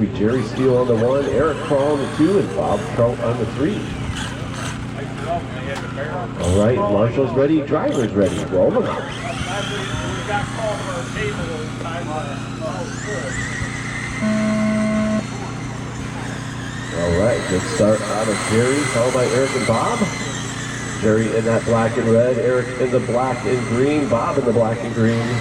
be Jerry Steele on the 1, Eric Crawl on the 2, and Bob Trout on the 3. All right, Marshall's ready, driver's ready. Roll them out. All right, good start out of Jerry, followed by Eric and Bob. Jerry in that black and red, Eric in the black and green, Bob in the black and green.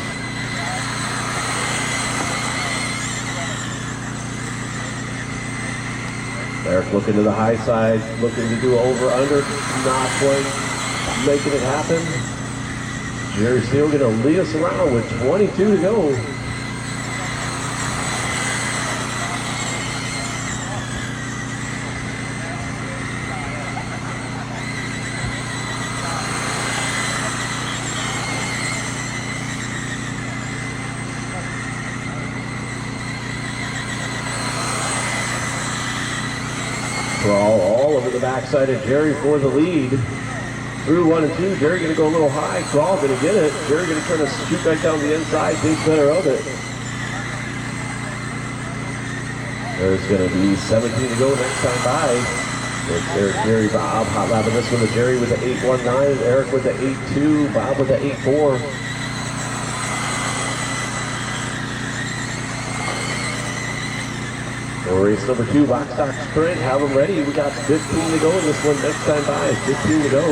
Eric looking to the high side, looking to do over-under, not quite making it happen. Jerry Steele going to lead us around with 22 to go. Crawl all over the backside of Jerry for the lead. Through 1 and 2, Jerry going to go a little high. Crawl going to get it. Jerry going to try to shoot back down the inside. Thinks better of it. There's going to be 17 to go next time by. It's Eric, Jerry, Bob. Hot lapping this one to Jerry with the 8.19. Eric with the 8.2. Bob with the 8.4. Race number 2, box stock sprint. Have them ready. We got 15 to go in this one next time by. 15 to go.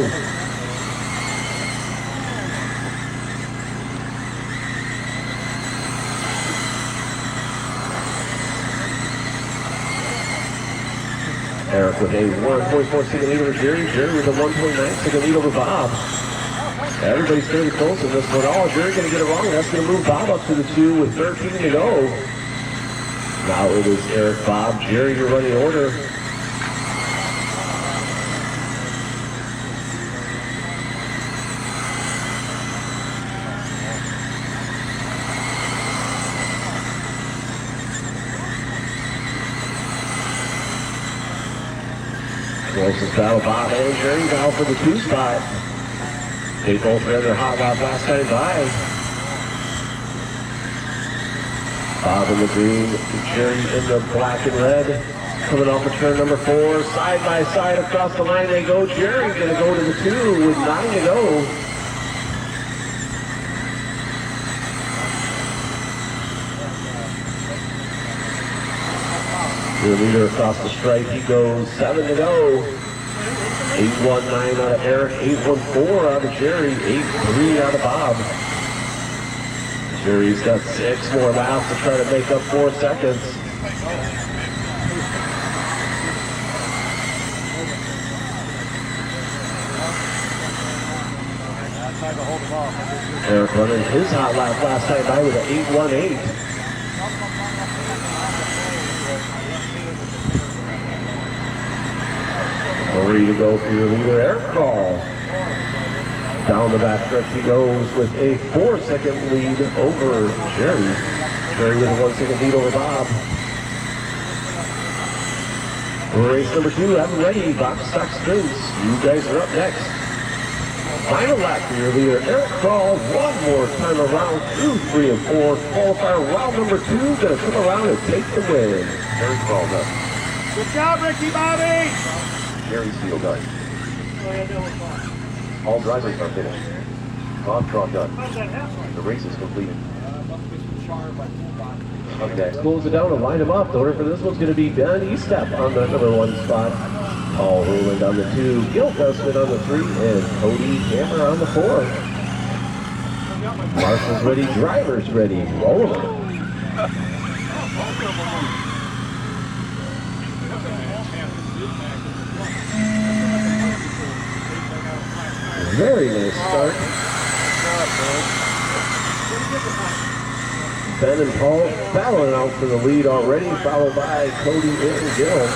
Eric with a 1.4 second lead over Jerry. Jerry with a 1.9 second lead over Bob. Everybody's fairly close in this one. Oh, Jerry going to get it wrong. That's going to move Bob up to the 2 with 13 to go. Now it is Eric, Bob, Jerry, your running order. Closest battle, Bob and Jerry now for the 2 spot. They both ran their hot lap last time by. Bob in the green, Jerry in the black and red. Coming off of turn number 4, side by side across the line they go. Jerry's going to go to the 2 with 9 to go. Your leader across the stripe, he goes 7 to go. 8.19 out of Eric, 8.14 out of Jerry, 8.3 out of Bob. Jerry's got 6 more laps to try to make up 4 seconds. Eric running his hot lap last time by with an 8.18. Ready to go for your leader, Eric Crawl. Down the back stretch he goes with a 4-second lead over Jerry. Jerry with a 1-second lead over Bob. Race number 2, have them ready. Box stock sprints. You guys are up next. Final lap for your leader, Eric Crawl. One more time around, 2, 3, and 4. Qualifier round number 2, gonna come around and take the win. Eric Crawl's up. Good job, Ricky Bobby! Jerry Steele done. All drivers are finished. Bob Trout done. The race is completed. Okay, close it down and line them up. The order for this one's going to be Ben Estep on the number 1 spot. Paul Ruland on the 2. Gil Dustman on the 3. And Cody Hammer on the 4. Marshall's ready. Drivers ready. Roll them. Very nice start. Ben and Paul battling out for the lead already, followed by Cody and Gil.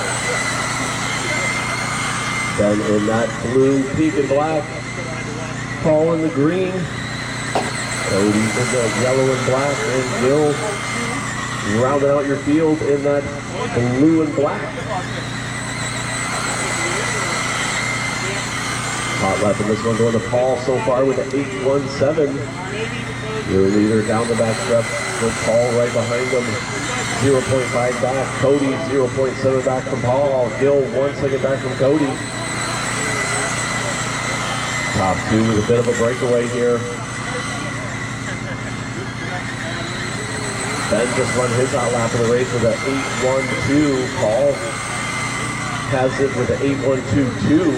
Ben in that blue, pink and black. Paul in the green. Cody in the yellow and black. And Gil rounding out your field in that blue and black. Hot lap in this one going to Paul so far with an 8.17. Your leader down the back stretch with Paul right behind him. 0.5 back. Cody, 0.7 back from Paul. Gill, 1 second back from Cody. Top two with a bit of a breakaway here. Ben just run his hot lap of the race with an 8.12. Paul has it with an 8.122.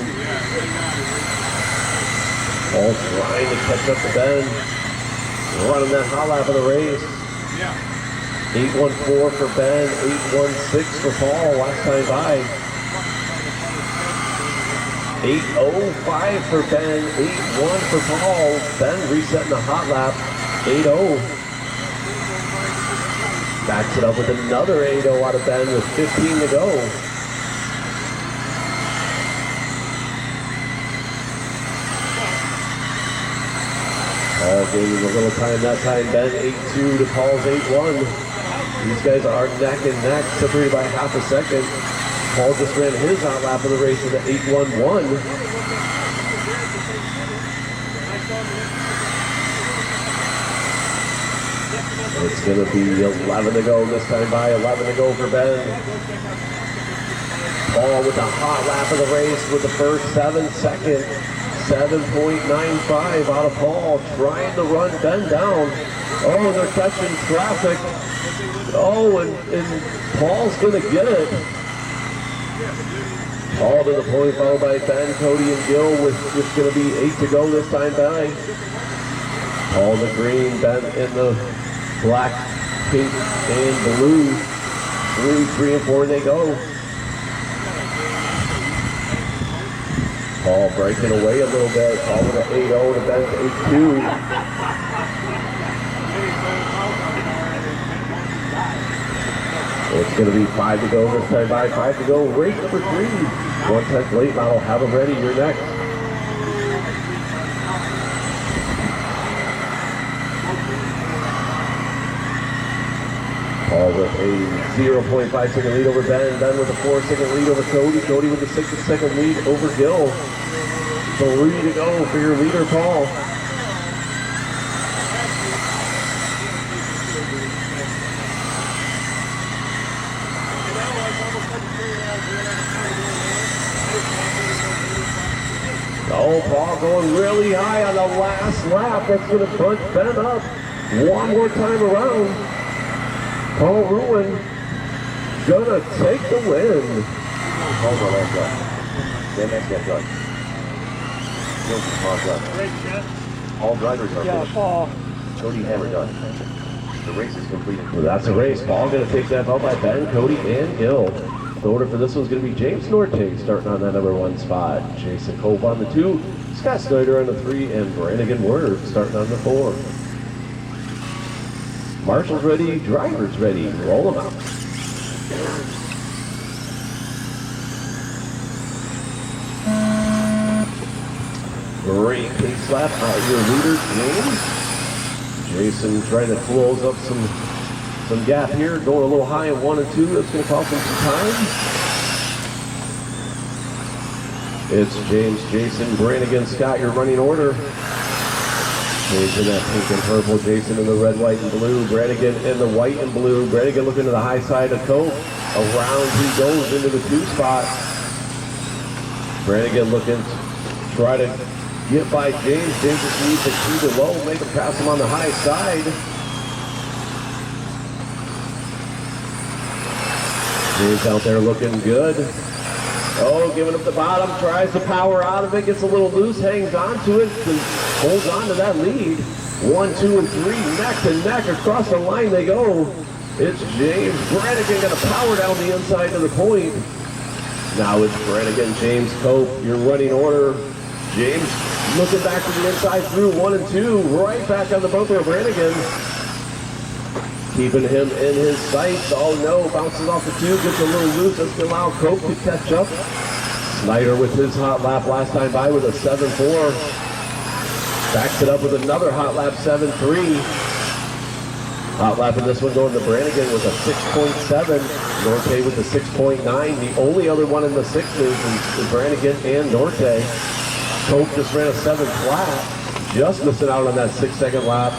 Paul trying to catch up to Ben. Running that hot lap of the race. 8.14 for Ben, 8.16 for Paul last time by. 8.05 for Ben, 8.1 for Paul. Ben resetting the hot lap, 8.0. Backs it up with another 8.0 out of Ben with 15 to go. Paul gaining a little time that time. Ben 8.2 to Paul's 8.1. These guys are neck and neck, separated by half a second. Paul just ran his hot lap of the race with an 8.11. It's going to be 11 to go this time by, 11 to go for Ben. Paul with a hot lap of the race with the first 7 seconds. 7.95 out of Paul, trying to run Ben down. Oh, they're catching traffic. Oh, and Paul's going to get it. Paul to the point, followed by Ben, Cody, and Gill with going to be 8 to go this time by. Paul in the green, Ben in the black, pink, and blue. 3 and 4 they go. Paul breaking away a little bit. Paul with an 8.0 to Ben's 8.2. It's going to be 5 to go this time by. 5 to go. Race number 3. 1/10 late model. Have them ready. You're next. Paul with a 0.5 second lead over Ben. Ben with a 4 second lead over Cody. Cody with a 6 second lead over Gill. 3 to go for your leader, Paul. Oh, Paul going really high on the last lap. That's going to punch Ben up one more time around. Paul Ruin gonna take the win. Hold on, let's go. Then let's get done. All drivers are finished. Paul. Cody Hammer done. The race is completed. Well, that's a race. Paul gonna take that belt by Ben, Cody, and Gill. The order for this one's gonna be James Norte starting on that number 1 spot. Jason Cope on the 2, Scott Snyder on the 3, and Brannigan Word starting on the 4. Marshall's ready, driver's ready. Roll them out. Great pace lap out your leader, James. Jason trying to close up some gap here, going a little high in 1 and 2. That's going to cost him some time. It's James, Jason, Brannigan, Scott, your running order. James in that pink and purple, Jason in the red, white, and blue, Brannigan in the white and blue. Brannigan looking to the high side of Cope. Around he goes into the 2 spot. Brannigan looking to try to get by James. James just needs to keep it low, make him pass him on the high side. James out there looking good. Oh, giving up the bottom, tries to power out of it, gets a little loose, hangs on to it, and holds on to that lead. 1, 2, and 3, neck to neck, across the line they go. It's James Brannigan gonna power down the inside to the point. Now it's Brannigan, James Cope, your running order. James looking back to the inside through 1 and 2, right back on the bumper of Brannigan. Keeping him in his sights. Oh no, bounces off the 2, gets a little loose. That's going to allow Cope to catch up. Snyder with his hot lap last time by with a 7.4. Backs it up with another hot lap, 7.3. Hot lap in this one going to Brannigan with a 6.7. Norte with a 6.9. The only other one in the 6s is Brannigan and Norte. Cope just ran a 7 flat. Just missing out on that 6 second lap.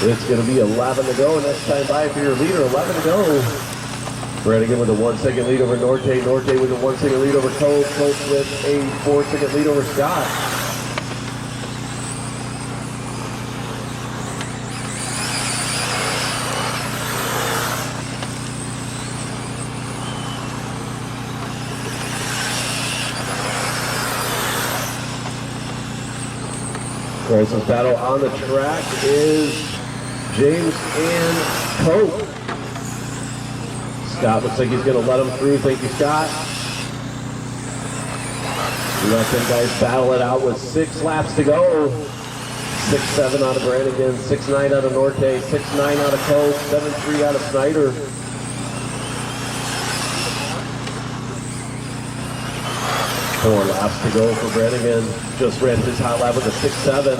It's going to be 11 to go. Next time by for your leader, 11 to go. Brannigan with a 1 second lead over Norte. Norte with a 1 second lead over Cope. Cope with a 4 second lead over Scott. Traxxas battle on the track is James and Cope. Scott looks like he's going to let him through. Thank you, Scott. Let them guys battle it out with 6 laps to go. 6-7 out of Brannigan, 6-9 out of Norte, 6-9 out of Cope, 7-3 out of Snyder. 4 laps to go for Brannigan. Just ran his hot lap with a 6-7.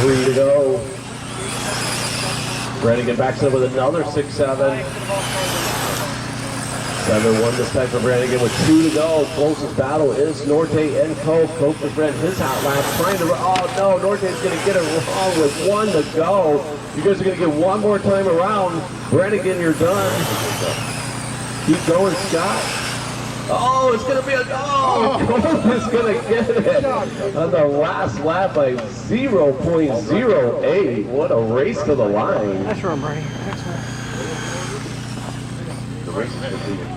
3 to go. Brannigan backs up with another 6-7. 7-1 this time for Brannigan with 2 to go. Closest battle is Norte and Cope. Cope just ran his hot lap, trying to, oh no, Norte's going to get it wrong with 1 to go. You guys are going to get one more time around. Brannigan, you're done. Keep going, Scott. Oh, it's going to be a, Cope is going to get it on the last lap by 0.08. What a race to the line. That's where I'm ready. The race is completed.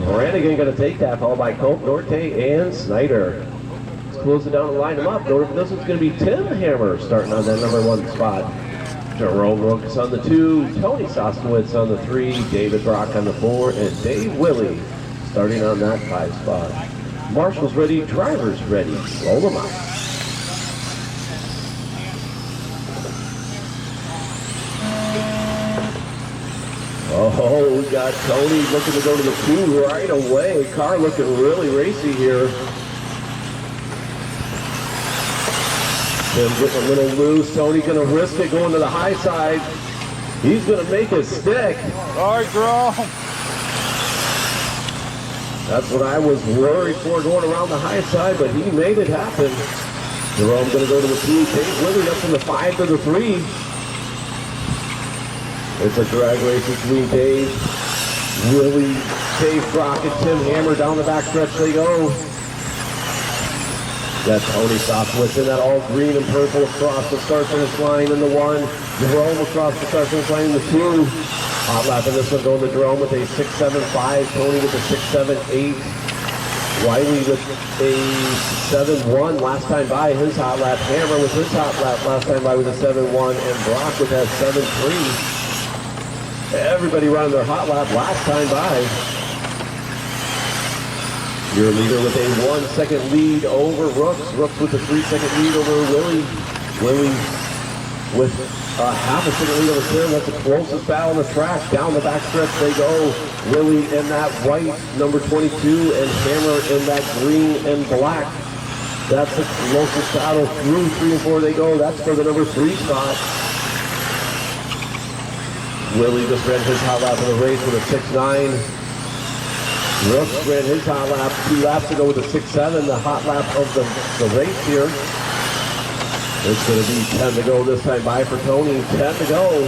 Brannigan going to take that, followed by Cope, Norte, and Snyder. Let's close it down and line them up. This one's going to be Tim Hammer starting on that number 1 spot. Jerome Rooks on the 2, Tony Soskowitz on the 3, David Brock on the 4, and Dave Willie starting on that 5 spot. Marshall's ready, drivers ready. Roll them out. Oh, we got Tony looking to go to the 2 right away. Car looking really racy here. Tim getting a little loose. Tony going to risk it going to the high side. He's going to make it stick. All right, Jerome. That's what I was worried for going around the high side, but he made it happen. Jerome going to go to the 2. Dave Willie up from the 5 to the 3. It's a drag race between Dave, Willie, Dave Brock, and Tim Hammer. Down the back stretch they go. Got Tony Soskowitz in that all green and purple across the start finish line in the 1. Jerome across the start finish line in the 2. Hot lap in this one going to Jerome with a 6.75. Tony with a 6.78. Wiley with a 7.1 last time by his hot lap. Hammer with his hot lap last time by with a 7.1. And Brock with that 7.3. Everybody running their hot lap last time by. Your leader with a 1 second lead over Rooks. Rooks with a 3 second lead over Willie. Willie with a half a second lead over Tim. That's the closest battle on the track. Down the back stretch they go. Willie in that white, number 22, and Hammer in that green and black. That's the closest battle through 3 and 4 they go. That's for the number 3 spot. Willie just ran his hot lap in the race with a 6.9. Rooks ran his hot lap 2 laps ago with a 6.7, the hot lap of the race here. It's going to be 10 to go this time by for Tony. 10 to go.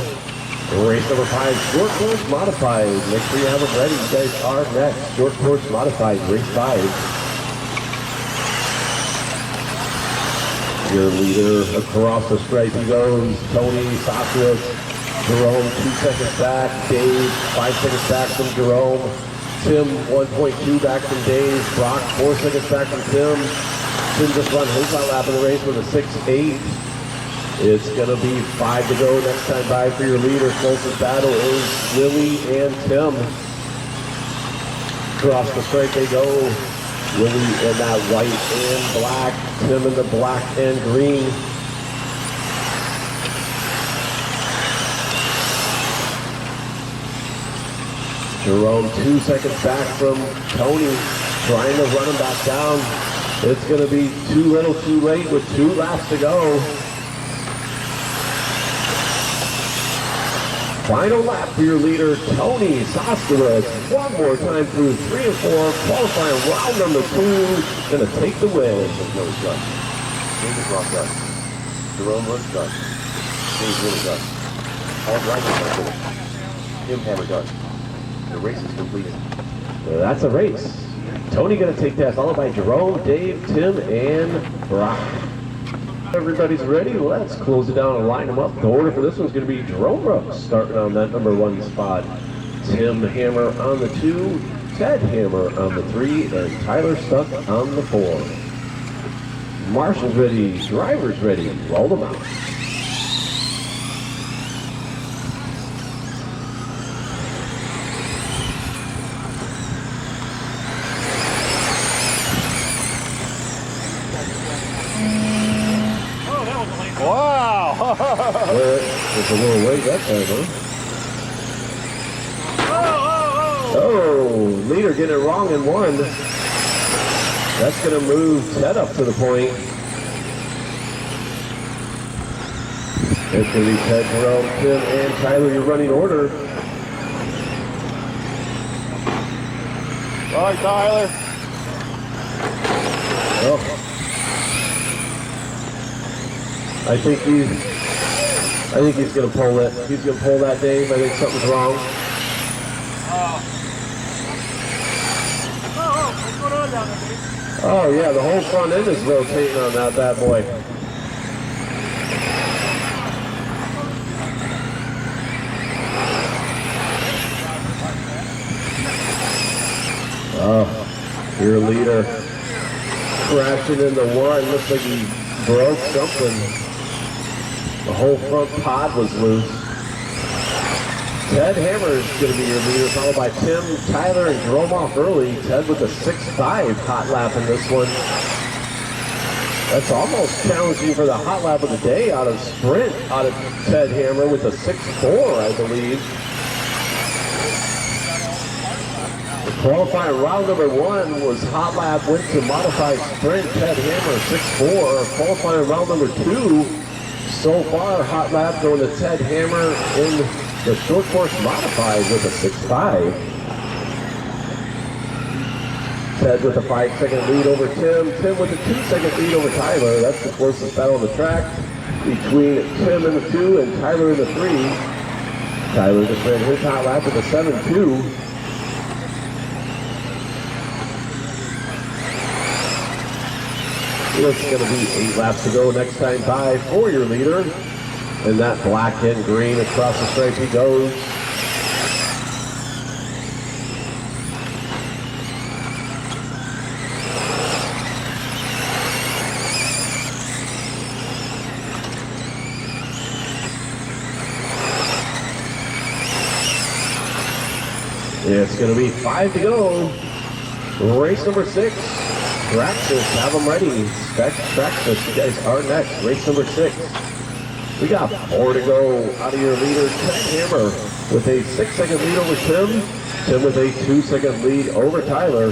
Race number 5, short course modified. Make sure you have it ready. You guys are next. Short course modified, race 5. Your leader across the stripe he goes. Tony Soskowitz. Jerome 2 seconds back. Dave 5 seconds back from Jerome. Tim 1.2 back from Dave. Brock 4 seconds back from Tim. Tim just run his hot lap in the race with a 6.8. It's going to be 5 to go next time by for your leader. Closest battle is Willie and Tim. Across the stripe they go. Willie in that white and black. Tim in the black and green. Jerome 2 seconds back from Tony, trying to run him back down. It's going to be too little too late with 2 laps to go. Final lap for your leader, Tony Soskowitz. One more time through 3 and 4, qualifying round number 2. Going to take the win. James is locked up. Jerome looks done. James really done. All drivers are finished. Tim Hammer done. The race is completed. Well, that's a race. Tony going to take that, followed by Jerome, Dave, Tim, and Brock. Everybody's ready. Let's close it down and line them up. The order for this one's going to be Jerome Brooks starting on that number 1 spot. Tim Hammer on the 2, Ted Hammer on the 3, and Tyler Stuck on the 4. Marshall's ready, drivers ready, roll them out. Wow! It's a little late that time, huh? Oh, leader getting it wrong in 1. That's going to move Ted up to the point. It's going to be Ted, Jerome, Tim, and Tyler, your running order. All right, Tyler. Oh. I think he's going to pull it. He's going to pull that, Dave. I think something's wrong. What's going on down there, Dave? Oh, yeah, the whole front end is rotating on that bad boy. Oh, your leader crashing into 1. Looks like he broke something. The whole front pod was loose. Ted Hammer is going to be your leader, followed by Tim, Tyler, and Jerome off early. Ted with a 6.5 hot lap in this one. That's almost challenging for the hot lap of the day out of sprint, out of Ted Hammer with a 6.4, I believe. The qualifying round number 1 was hot lap, went to modified sprint, Ted Hammer 6.4. Qualifying round number 2, so far hot lap going to Ted Hammer in the short course modified with a 6.5. Ted with a 5-second lead over Tim. Tim with a 2-second lead over Tyler. That's the closest battle on the track between Tim in the 2 and Tyler in the 3. Tyler just ran his hot lap with a 7.2. It's going to be 8 laps to go next time by for your leader. And that black and green across the stripe he goes. It's going to be 5 to go. Race number 6. Traxxas, have them ready. Traxxas, you guys are next. Race number 6. We got 4 to go out of your leader, Ted Hammer, with a 6-second lead over Tim. Tim with a 2-second lead over Tyler.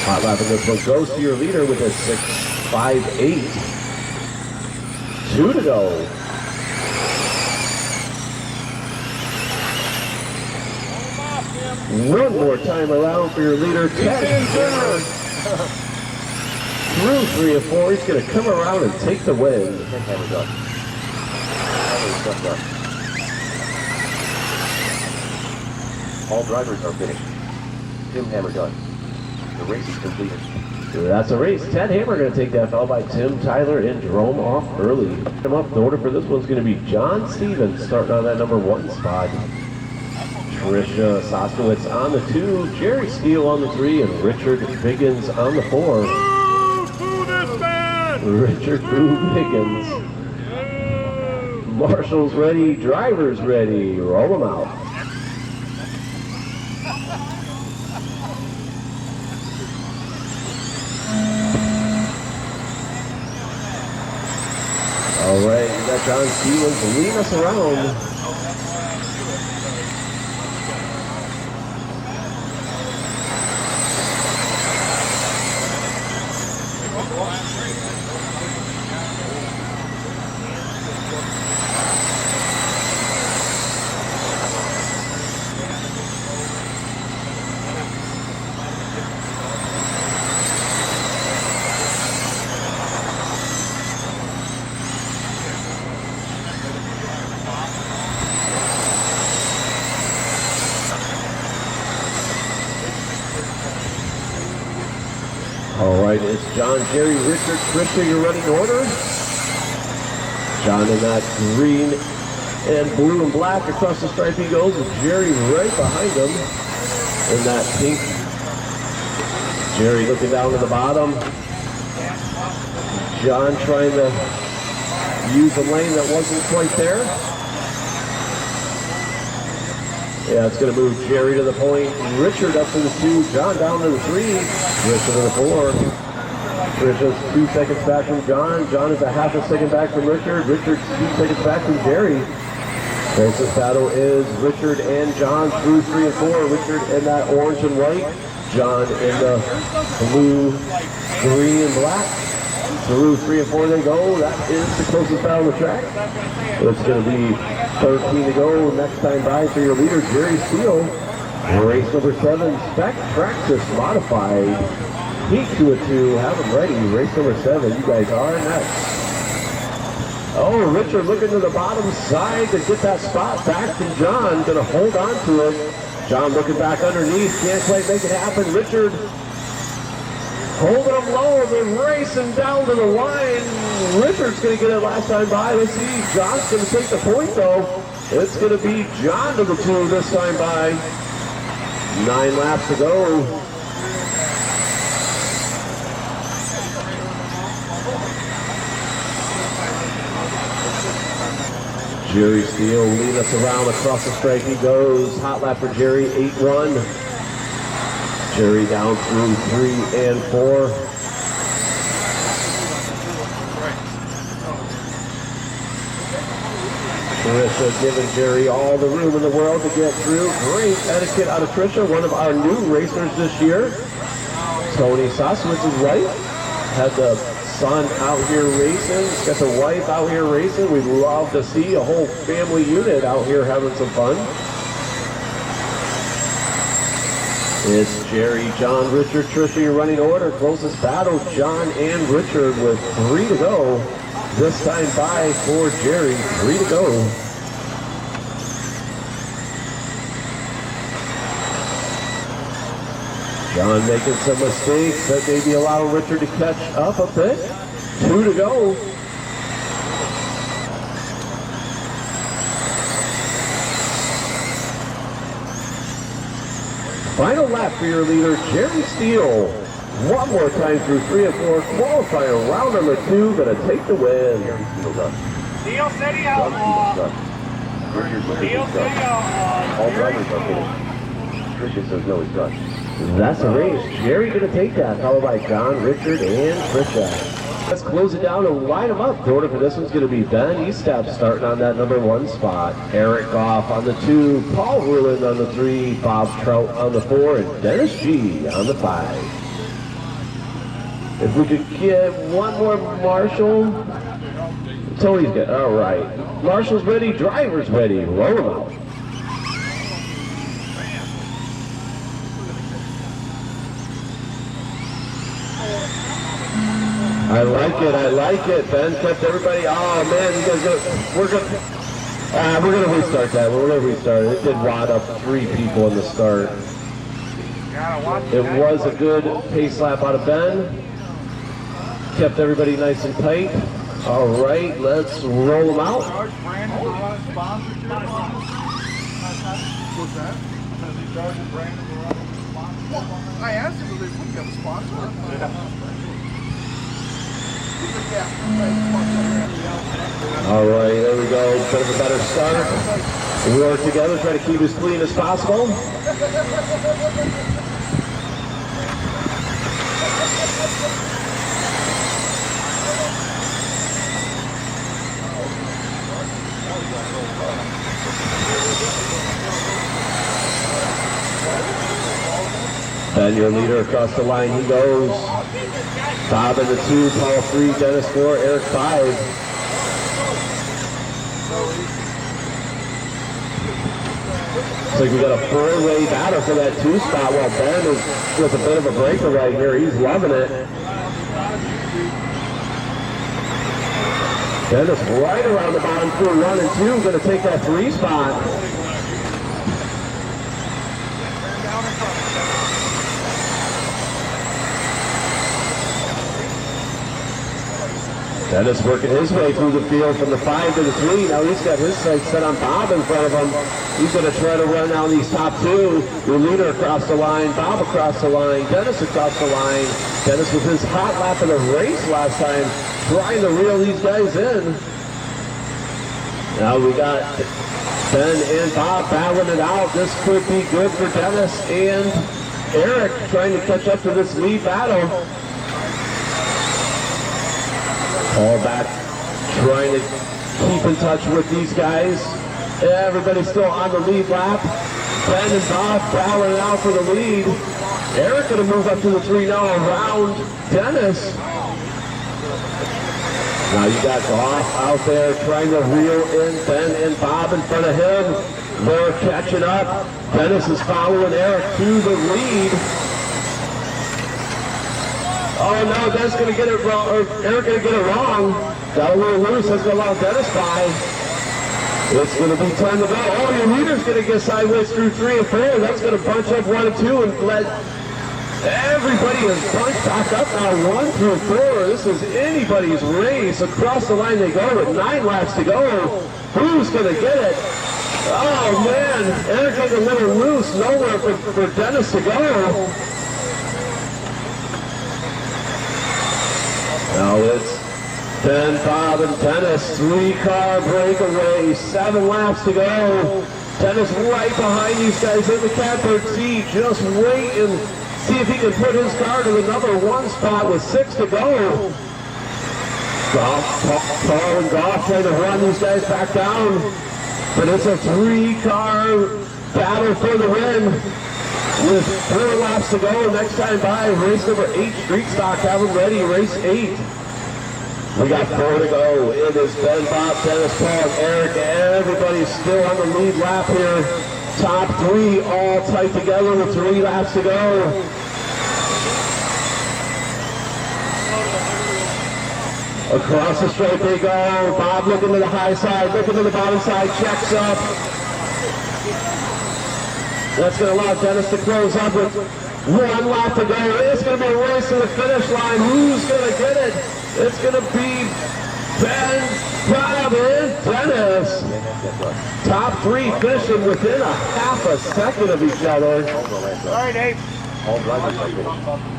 Hot lapping this one goes to your leader with a 6.58. 2 to go. One more time around for your leader, Ted Hammer. Through 3 of 4, he's going to come around and take the win. Tim Hammer done. Tyler Stuck done. All drivers are finished. Tim Hammer done. The race is completed. That's a race. Ted Hammer going to take that, followed by Tim, Tyler, and Jerome off early. The order for this one's going to be John Stevens starting on that number 1 spot. Trisha Soskowitz on the 2, Jerry Steele on the 3, and Richard Biggins on the 4. Richard Boo Biggins. Marshall's ready, drivers ready, roll them out. All right, we got John Stevens leading us around. John, Jerry, Richard, Trisha, your running order. John in that green and blue and black across the stripe he goes, with Jerry right behind him in that pink. Jerry looking down to the bottom. John trying to use a lane that wasn't quite there. Yeah, it's going to move Jerry to the point. Richard up to the 2. John down to the 3. Richard to the 4. Richard's 2 seconds back from John. John is a half a second back from Richard. Richard's 2 seconds back from Jerry. Closest battle is Richard and John through 3 and 4. Richard in that orange and white. John in the blue, green, and black. Through 3 and 4 they go. That is the closest battle on the track. It's going to be 13 to go. Next time by for your leader, Jerry Steele. Race number 7, Sept Traxxas modified. Heat 2 and 2. Have them ready. Race number 7. You guys are next. Oh, Richard looking to the bottom side to get that spot back from John. Going to hold on to it. John looking back underneath. Can't quite make it happen. Richard holding them low. They're racing down to the line. Richard's going to get it last time by. Let's see. John's going to take the point, though. It's going to be John to the 2 this time by. 9 laps to go. Jerry Steele leading us around across the strike. He goes. Hot lap for Jerry, 8-1. Jerry down through 3 and 4. Trisha giving Jerry all the room in the world to get through. Great etiquette out of Trisha, one of our new racers this year. Tony Soskowitz's wife had the son out here racing, got the wife out here racing. We love to see a whole family unit out here having some fun. It's Jerry, John, Richard, Trisha, your running order. Closest battle, John and Richard with 3 to go. This time by for Jerry, 3 to go. John making some mistakes that maybe allow Richard to catch up a bit. 2 to go. Final lap for your leader, Jerry Steele. One more time through 3 and 4. Qualifying round number 2, gonna take the win. Steele City Outlaw. Steele City Outlaw. All drivers are finished. Trisha says no, he's done. That's a race. Jerry gonna take that, followed by John, Richard, and Trisha. Let's close it down and line them up. The order for this one's gonna be Ben Estep starting on that number 1 spot. Eric Goff on the 2, Paul Ruland on the 3, Bob Trout on the 4, and Dennis G on the 5. If we could get one more Marshall. Tony's good. All right. Marshall's ready, driver's ready. Roll them out. I like it. Ben kept everybody. Oh man, you guys we're gonna restart that. We're gonna restart it. It did wad up 3 people in the start. It was a good pace lap out of Ben. Kept everybody nice and tight. All right, let's roll them out. I asked him if they wouldn't have a sponsor. All right, there we go. Bit of a better start. We work together, try to keep as clean as possible. Ben, your leader across the line, he goes. Bob in the 2, Paul 3, Dennis 4, Eric 5. Looks like we got a 4-way battle for that 2 spot while Ben is with a bit of a breaker right here. He's loving it. Dennis right around the bottom through 1 and 2, going to take that 3 spot. Dennis working his way through the field from the 5 to the 3. Now he's got his sights set on Bob in front of him. He's going to try to run down these top 2. Your leader across the line, Bob across the line, Dennis across the line. Dennis with his hot lap of the race last time, trying to reel these guys in. Now we got Ben and Bob battling it out. This could be good for Dennis and Eric trying to catch up to this lead battle. All back, trying to keep in touch with these guys. Everybody's still on the lead lap. Ben and Bob battling it out for the lead. Eric going to move up to the 3 now around Dennis. Now you got Goff out there trying to reel in Ben and Bob in front of him. They're catching up. Dennis is following Eric to the lead. Oh no, Dennis going to get it wrong, or Eric going to get it wrong. Got a little loose, that's going to allow Dennis by. It's going to be time to go. Oh, your leader's going to get sideways through 3 and 4. That's going to bunch up 1 and 2 and let everybody is bunched back up now 1 through 4. This is anybody's race. Across the line they go with 9 laps to go. Who's going to get it? Oh man, Eric getting a little loose. Nowhere for Dennis to go. Now it's Ben, Bob, and Dennis. 3-car breakaway. 7 laps to go. Dennis right behind these guys in the catbird seat. Just wait and see if he can put his car to the number 1 spot with 6 to go. Paul and Goff trying to run these guys back down. But it's a 3-car battle for the win. With 4 laps to go, next time by, race number 8, Street Stock, have them ready, race 8. We got 4 to go. It is Ben, Bob, Dennis, Paul, and Eric. Everybody's still on the lead lap here. Top 3 all tight together with 3 laps to go. Across the straight they go. Bob looking to the high side, looking to the bottom side, checks up. That's going to allow Dennis to close up with 1 lap to go. It's going to be a race to the finish line. Who's going to get it? It's going to be Ben, Bob, and Dennis. Top 3 finishing within a half a second of each other. All right, Dave. All drivers are finished.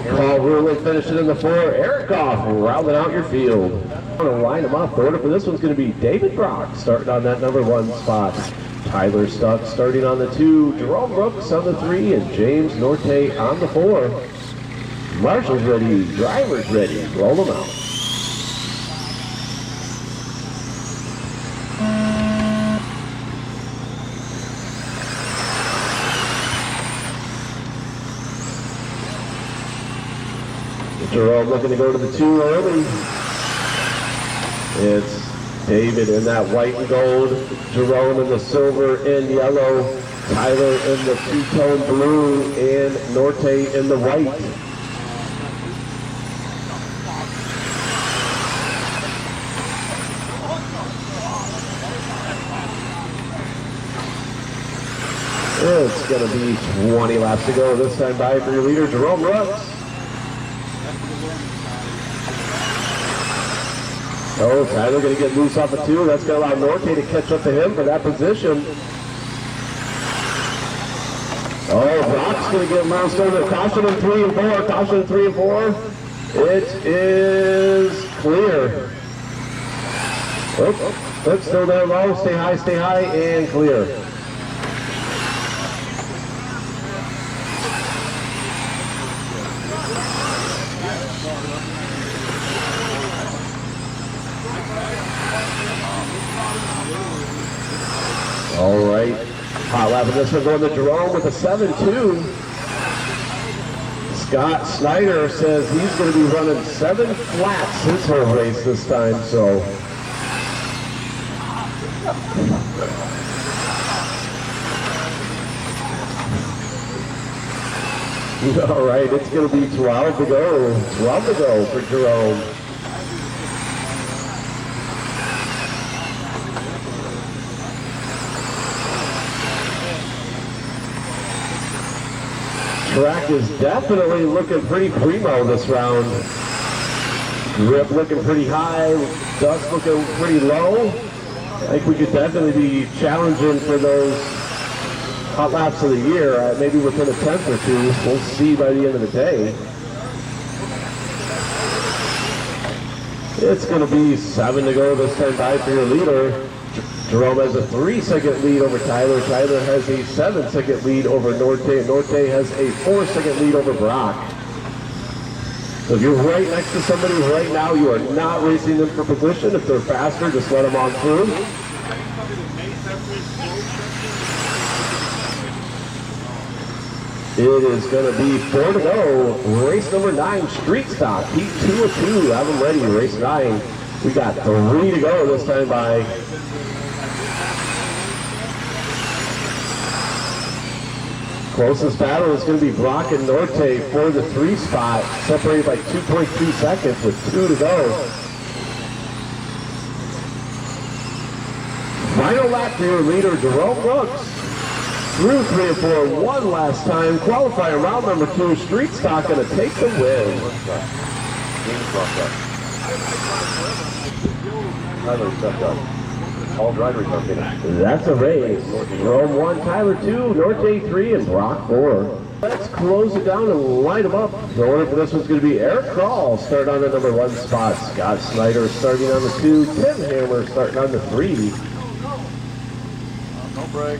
Paul Ruley finishing in the 4. Eric Goff rounding out your field. I'm going to line them up. The order for this one's going to be David Brock starting on that number 1 spot. Tyler Stuck starting on the 2. Jerome Brooks on the 3. And James Norte on the 4. Marshall's ready. Driver's ready. Roll them out. Jerome looking to go to the 2 early. It's David in that white and gold, Jerome in the silver and yellow, Tyler in the 2-tone blue, and Norte in the white. It's going to be 20 laps to go this time by for your leader, Jerome Brooks. Oh, Tyler going to get loose off of 2. That's going to allow Norte to catch up to him for that position. Oh, Brock's going to get loose over caution in 3 and 4. Caution in 3 and 4. It is clear. Oh, it's still there low. Stay high, and clear. All right, hot lap of this one going to Jerome with a 7-2. Scott Snyder says he's going to be running 7 flats his whole race this time, so. All right, it's going to be 12 to go. 12 to go for Jerome. Track is definitely looking pretty primo this round. Grip looking pretty high, dust looking pretty low. I think we could definitely be challenging for those hot laps of the year, maybe within a tenth or two. We'll see by the end of the day. It's going to be 7 to go this time by for your leader. Jerome has a 3-second lead over Tyler. Tyler has a 7-second lead over Norte. Norte has a 4-second lead over Brock. So if you're right next to somebody right now, you are not racing them for position. If they're faster, just let them on through. It is going to be 4 to go. Race number 9, Street Stock. Heat 2 of 2. Have them ready. Race 9. We got 3 to go this time by. Closest battle is going to be Brock and Norte for the 3 spot, separated by 2.2 seconds with 2 to go. Final lap for your leader, Jerome Brooks. Through 3 and 4 one last time. Qualifying round number 2, Street Stock going to take the win. Tyler stepped up. All drivers are finished. That's a race. Jerome 1, Tyler 2, Norte 3, and Brock 4. Let's close it down and light them up. The order for this one's going to be Eric Krall starting on the number 1 spot. Scott Snyder starting on the 2. Tim Hammer starting on the 3. No break.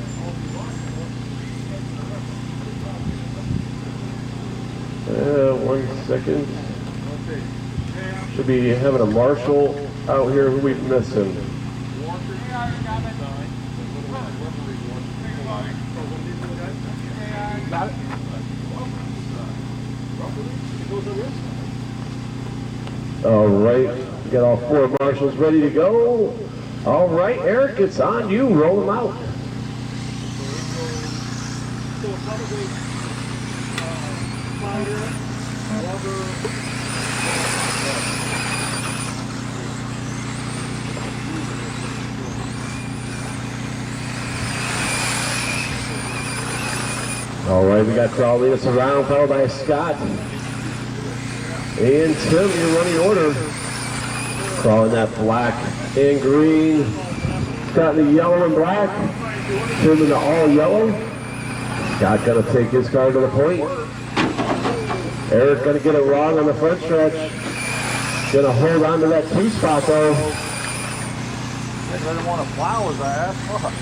One second. Should be having a marshal out here. Who we missing? All right, we got all 4 marshals ready to go. All right, Eric, it's on you. Roll them out. All right, we got Krall lead us around, followed by Scott. And Tim, your running order. Krall in that black and green. Scott in the yellow and black. Tim in the all yellow. Scott gonna take his car to the point. Eric gonna get it wrong on the front stretch. Gonna hold on to that 2 spot though. They didn't want to plow his ass. Fuck.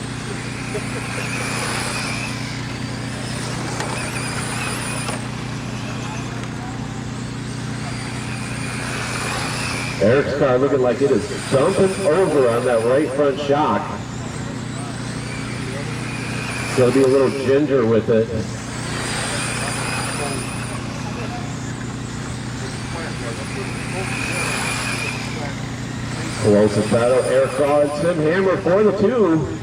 Eric's car looking like it is dumping over on that right front shock. It's gonna be a little ginger with it. Closest battle, Eric Krall and Tim Hammer for the 2.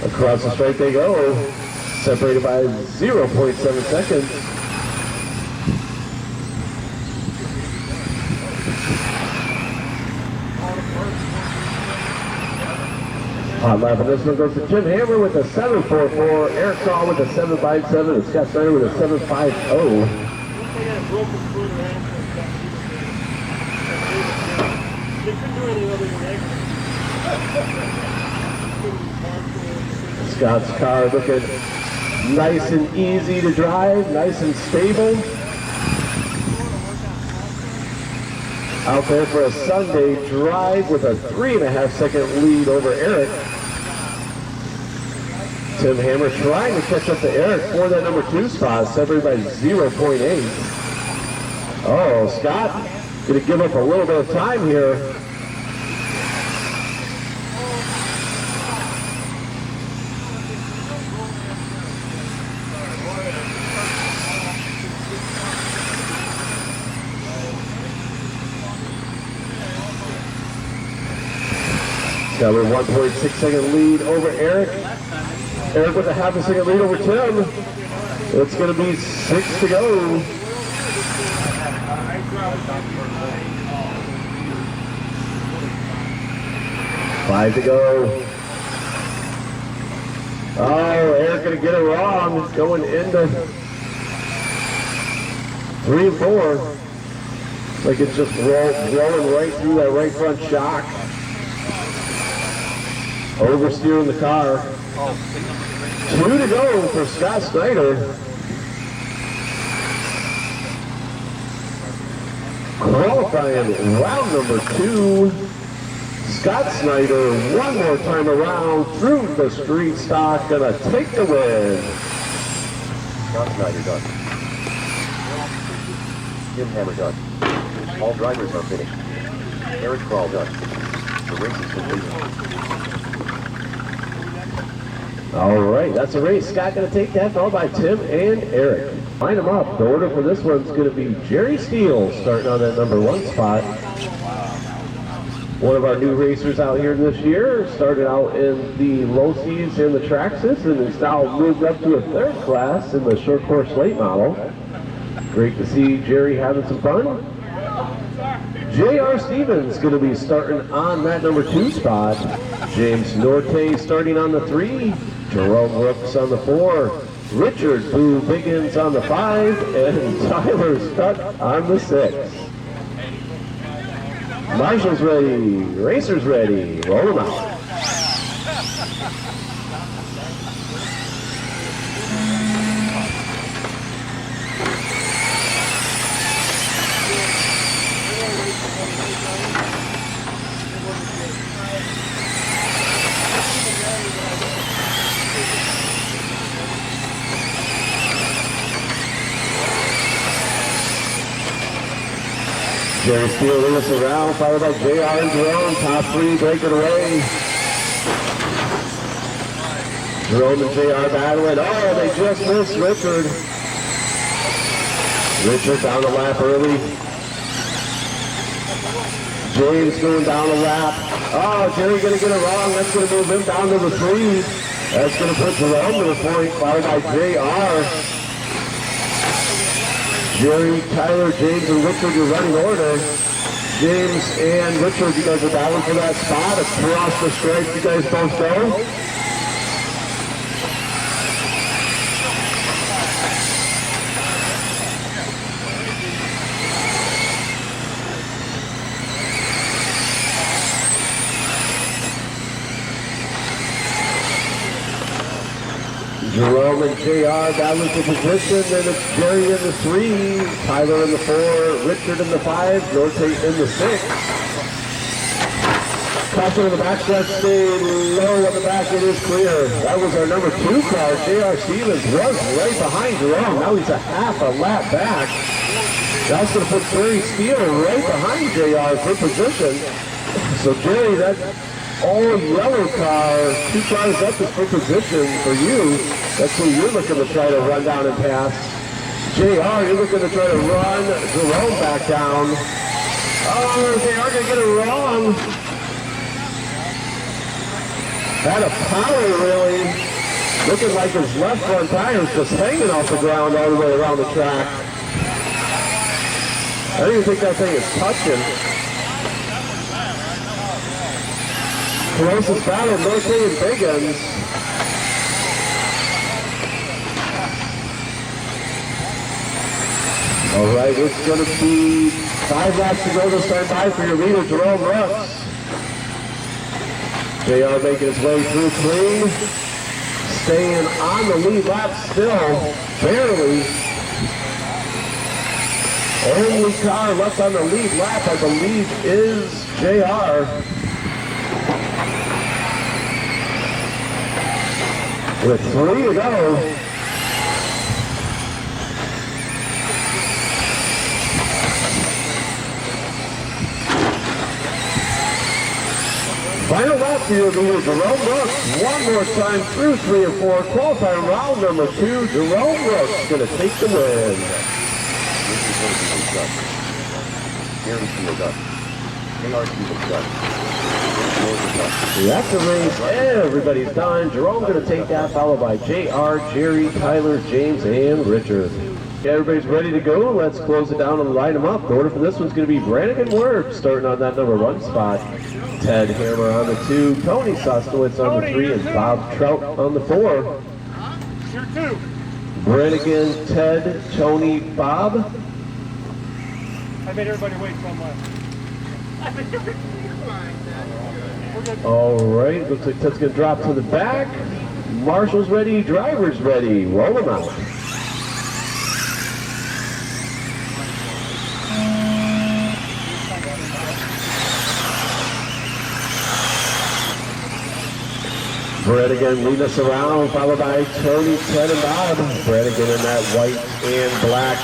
Across the straight they go, separated by 0.7 seconds. Hot lap of this one goes to Tim Hammer with a 7.44, Eric Krall with a 7.57, and Scott Snyder with a 7.50. Scott's car looking nice and easy to drive, nice and stable. Out there for a Sunday drive with a 3.5 second lead over Eric. Tim Hammer trying to catch up to Eric for that number 2 spot, separated by 0.8. Oh, Scott gonna give up a little bit of time here. Got a 1.6 second lead over Eric. Eric with a 0.5 second lead over Tim. It's going to be 6 to go. Five to go. Oh, Eric going to get it wrong. Going into 3 and 4. Like it's just rolling right through that right front shock. Oversteering the car. 2 to go for Scott Snyder. Qualifying round number 2. Scott Snyder, one more time around through the street stock, gonna take the win. Scott Snyder done. Jim Hammer done. All drivers are finished. Eric Crawl done. The race is complete. All right, that's a race. Scott gonna take that, followed by Tim and Eric. Line them up. The order for this one's gonna be Jerry Steele starting on that number 1 spot. One of our new racers out here this year, started out in the Losis and the Traxxas, and is now moved up to a 3rd class in the short course late model. Great to see Jerry having some fun. J.R. Stevens going to be starting on that number 2 spot. James Norte starting on the 3. Jerome Rooks on the 4. Richard Boo Biggins on the 5. And Tyler Stuck on the 6. Marshall's ready, racers ready, roll them out. Jerry Steele leading us around, followed by JR and Jerome. Top 3 breaking away. Jerome and JR battling. Oh, they just missed Richard. Richard down the lap early. James going down the lap. Oh, Jerry going to get it wrong. That's going to move him down to the 3. That's going to put Jerome to the point, followed by JR. Jerry, Tyler, James, and Richard, your running order. James and Richard, you guys are battling for that spot. Across the stripe, you guys both go. Jerome and JR battling for position, and it's Jerry in the 3, Tyler in the 4, Richard in the 5, Norte in the 6. Caution in the backstretch, stay low on the back, it is clear. That was our number 2 car. J.R. Stevens was right behind Jerome. Now he's a half a lap back. That's going to put Jerry Steele right behind JR for position. So Jerry, that all yellow car, 2 cars up is for position for you. That's who you're looking to try to run down and pass. JR, you're looking to try to run Jerome back down. Oh, JR gonna get it wrong. Had a power really. Looking like his left front tire's just hanging off the ground all the way around the track. I don't even think that thing is touching. Closest battle, Norte and Biggins. All right, it's going to be 5 laps to go to stand by for your leader, Jerome Rooks. JR making his way through clean. Staying on the lead lap still, barely. Only car left on the lead lap, I believe, is JR. With 3 to go. Final lap for your leader, Jerome Rooks. One more time through 3 and 4. Qualifying round number 2. Jerome Rooks going to take the win. Jerry Steele done. J.R. Stevens done. That's the race. Everybody's done. Jerome going to take that, followed by JR, Jerry, Tyler, James, and Richard. Okay, everybody's ready to go. Let's close it down and line them up. The order for this one's going to be Brannigan Work starting on that number 1 spot. Ted Hammer on the 2, Tony Sostowitz on the 3, and Bob Trout on the 4. Brannigan, Ted, Tony, Bob. I made everybody wait till I'm left. All right, looks like that's going to drop to the back. Marshall's ready, driver's ready. Roll them out. Brannigan leading us around, followed by Tony, Ted, and Bob. Brannigan in that white and black.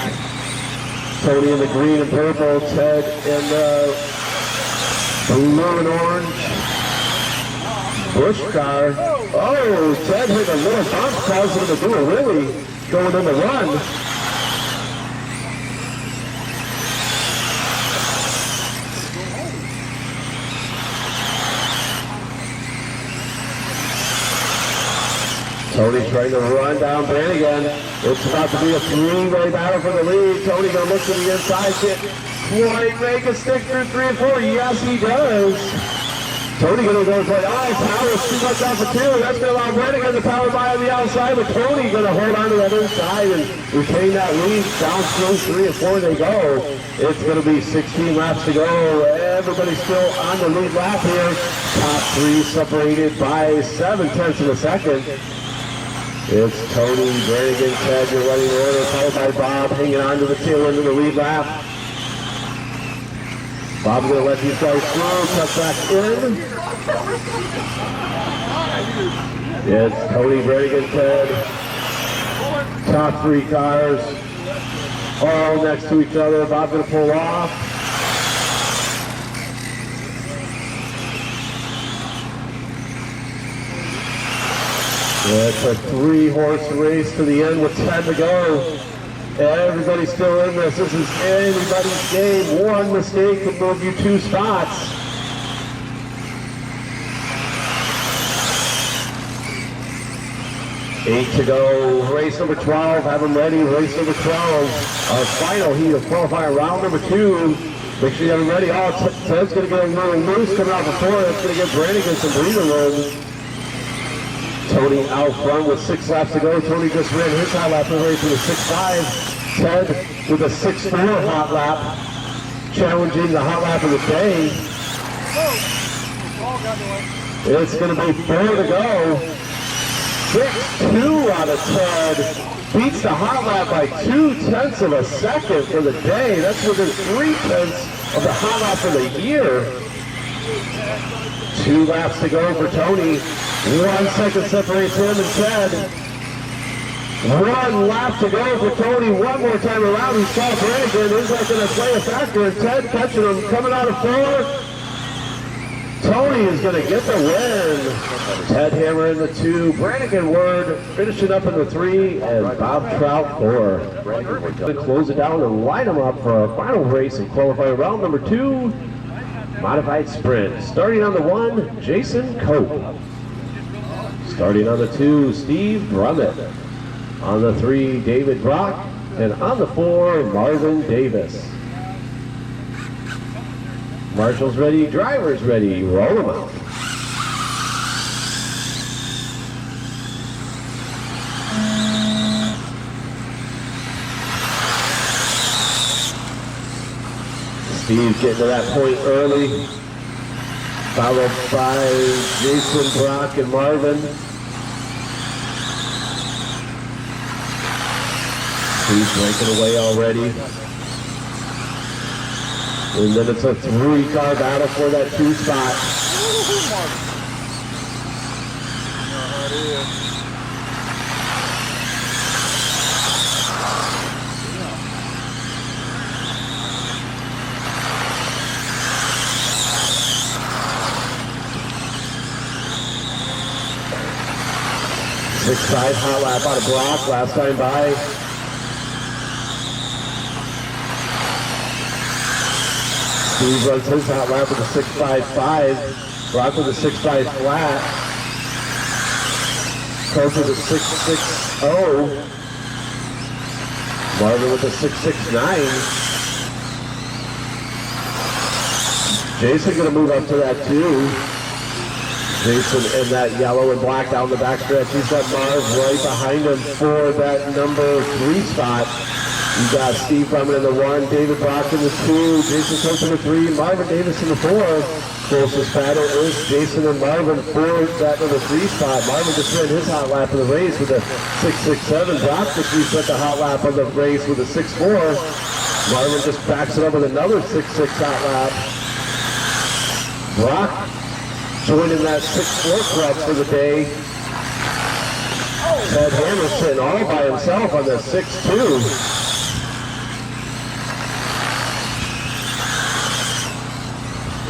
Tony in the green and purple. Ted in the blue and orange. Bush car. Oh, Ted hit a little bump, causing him to do a really going in the run. Tony trying to run down Brannigan. It's about to be a three-way battle for the lead. Tony going to look to the inside. Can't make a stick through 3 and 4. Yes, he does. Tony going to go for it. Oh, power's too much off of 2. That's going to allow Brannigan to power by on the outside, but Tony going to hold on to that inside and retain that lead. Down through 3 and 4 they go. It's going to be 16 laps to go. Everybody's still on the lead lap here. Top 3 separated by 7/10 of a second. It's Tony, Brannigan, Ted, you're running order, followed by Bob, hanging on to the tail end of the lead lap. Bob's going to let these guys through, cut back in. It's Tony, Brannigan, Ted. Top 3 cars, all next to each other. Bob's going to pull off. It's a 3-horse race to the end with 10 to go. Everybody's still in this. This is anybody's game. One mistake can move you 2 spots. Eight to go. Race number 12. Have them ready. Race number 12. Our final heat of qualifying round number 2. Make sure you have them ready. Oh, Ted's going to get a little loose coming out before. That's going to give Brannigan some breathing room. Tony out front with 6 laps to go. Tony just ran his hot lap already to the 6.5. Ted with a 6.4 hot lap, challenging the hot lap of the day. It's going to be 4 to go. 6.2 out of Ted. Beats the hot lap by 0.2 of a second for the day. That's within 0.3 of the hot lap of the year. 2 laps to go for Tony. 1 second separates him and Ted. 1 lap to go for Tony. One more time around. He saw Brannigan. Is that going to play a factor? And Ted catching him coming out of 4. Tony is going to get the win. Ted Hammer in the 2. Brannigan Word finishing up in the 3. And Bob Trout 4. Going to close it down and line them up for our final race and qualifying round number 2. Modified sprint. Starting on the 1, Jason Cope. Starting on the 2, Steve Brummett. On the 3, David Brock. And on the 4, Marvin Davis. Marshall's ready, driver's ready. Roll them out. Steve getting to that point early, followed by Jason, Brock, and Marvin. Steve's breaking away already. And then it's a 3-car battle for that 2 spot. 6.5 hot lap out of Brock last time by. Steve runs his hot lap with a 6.55. Brock with a 6.5 flat. Coach with a 6.60. Marvin with a 6.69. Jason gonna move up to that too. Jason in that yellow and black down the backstretch. He's got Marv right behind him for that number 3 spot. You got Steve Fleming in the 1, David Brock in the 2, Jason Coach in the 3, Marvin Davis in the 4. Closest battle is Jason and Marvin for that number 3 spot. Marvin just ran his hot lap of the race with a 6.67. Brock just reset the hot lap of the race with a 6.4. Marvin just backs it up with another 6.6 hot lap. Brock joining that 6.4 clutch for the day. Ted Hammerson all by himself on the 6.2.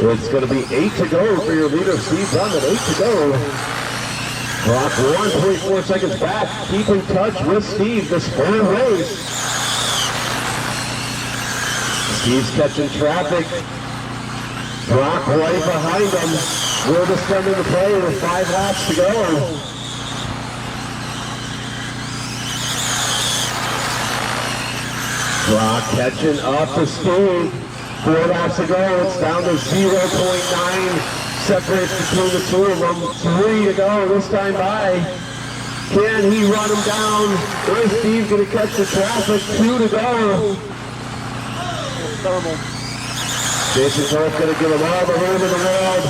It's going to be 8 to go for your leader, Steve Drummond. 8 to go. Brock 1.4 seconds back. Keep in touch with Steve this whole race. Steve's catching traffic. Brock right behind him. We're just starting to play with 5 laps to go. Brock catching up to Steve. 4 laps to go. It's down to 0.9 separates between the two of them. 3 to go this time by. Can he run him down? Is Steve going to catch the traffic? 2 to go. Jason Cole's going to give him all the room in the world.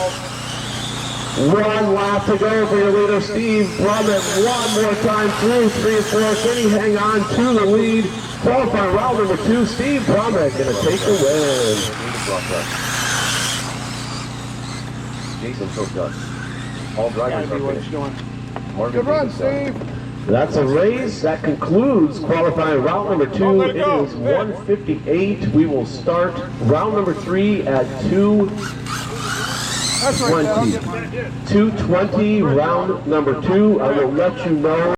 1 lap to go for your leader, Steve Drummond. 1 more time through 3 and 4. Can he hang on to the lead? Qualifying round number 2, Steve Drummond going to take the win. Jason Coach done. All drivers are finished. Good run, Steve. That's a race. That concludes qualifying round number 2. It is 1:58. We will start round number 3 at 2:20. 2:20, round number 2. I will let you know.